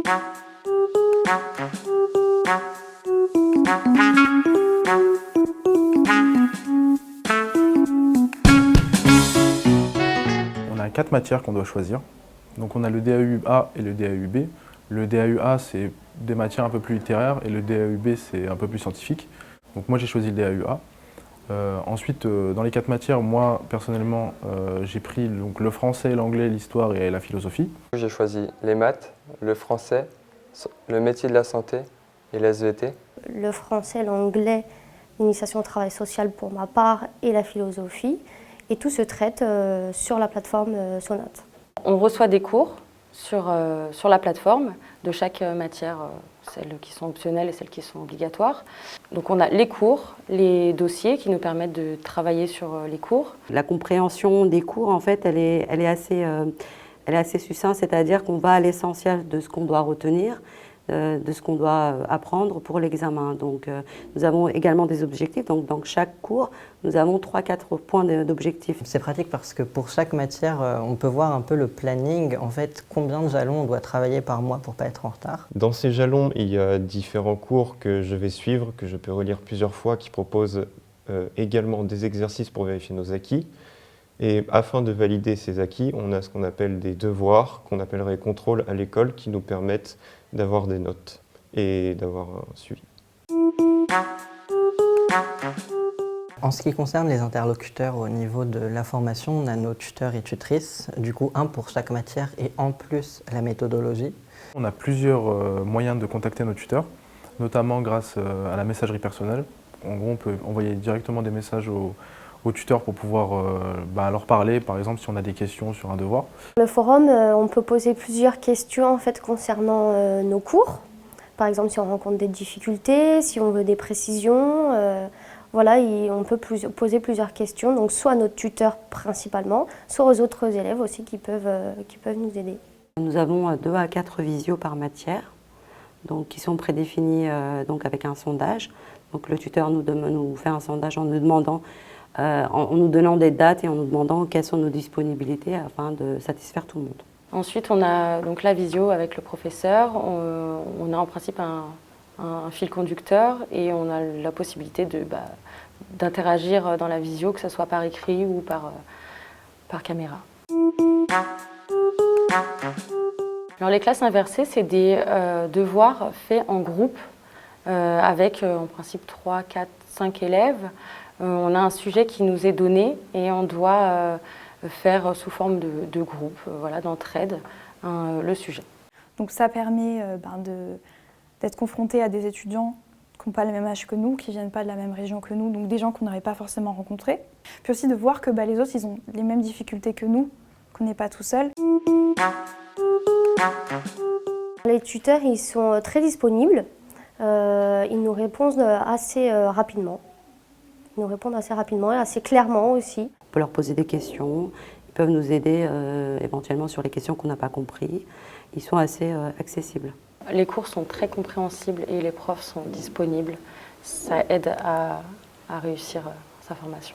On a 4 matières qu'on doit choisir. Donc on a le DAU-A et le DAU-B. Le DAU-A, c'est des matières un peu plus littéraires et le DAU-B, c'est un peu plus scientifique. Donc moi, j'ai choisi le DAU-A. Ensuite, dans les 4 matières, moi, personnellement, j'ai pris donc, le français, l'anglais, l'histoire et la philosophie. J'ai choisi les maths, le français, le métier de la santé et la SVT. Le français, l'anglais, l'initiation au travail social pour ma part et la philosophie. Et tout se traite sur la plateforme Sonate. On reçoit des cours sur la plateforme de chaque matière, celles qui sont optionnelles et celles qui sont obligatoires. Donc on a les cours, les dossiers qui nous permettent de travailler sur les cours. La compréhension des cours, en fait, elle est assez succincte, c'est-à-dire qu'on va à l'essentiel de ce qu'on doit retenir, de ce qu'on doit apprendre pour l'examen. Donc nous avons également des objectifs, donc dans chaque cours, nous avons 3-4 points d'objectifs. C'est pratique parce que pour chaque matière, on peut voir un peu le planning, en fait, combien de jalons on doit travailler par mois pour ne pas être en retard. Dans ces jalons, il y a différents cours que je vais suivre, que je peux relire plusieurs fois, qui proposent également des exercices pour vérifier nos acquis. Et afin de valider ces acquis, on a ce qu'on appelle des devoirs, qu'on appellerait contrôle à l'école, qui nous permettent d'avoir des notes et d'avoir un suivi. En ce qui concerne les interlocuteurs au niveau de la formation, on a nos tuteurs et tutrices, du coup un pour chaque matière et en plus la méthodologie. On a plusieurs moyens de contacter nos tuteurs, notamment grâce à la messagerie personnelle. En gros, on peut envoyer directement des messages aux tuteurs pour pouvoir leur parler, par exemple si on a des questions sur un devoir. Le forum, on peut poser plusieurs questions en fait, concernant nos cours. Par exemple, si on rencontre des difficultés, si on veut des précisions. Voilà, on peut poser plusieurs questions, donc soit à notre tuteur principalement, soit aux autres élèves aussi qui peuvent nous aider. Nous avons 2 à 4 visios par matière, donc, qui sont prédéfinis donc avec un sondage. Donc le tuteur nous fait un sondage en nous donnant des dates et en nous demandant quelles sont nos disponibilités afin de satisfaire tout le monde. Ensuite, on a donc la visio avec le professeur. On a en principe un fil conducteur et on a la possibilité d'interagir dans la visio, que ce soit par écrit ou par caméra. Alors, les classes inversées, c'est des devoirs faits en groupe avec en principe 3, 4, 5 élèves. On a un sujet qui nous est donné et on doit faire sous forme de groupe, d'entraide, le sujet. Donc ça permet d'être confronté à des étudiants qui n'ont pas le même âge que nous, qui ne viennent pas de la même région que nous, donc des gens qu'on n'aurait pas forcément rencontrés. Puis aussi de voir que les autres, ils ont les mêmes difficultés que nous, qu'on n'est pas tout seul. Les tuteurs, ils sont très disponibles. Ils nous répondent assez rapidement. Ils nous répondent assez rapidement et assez clairement aussi. On peut leur poser des questions, ils peuvent nous aider éventuellement sur les questions qu'on n'a pas comprises. Ils sont assez accessibles. Les cours sont très compréhensibles et les profs sont disponibles. Ça aide à réussir sa formation.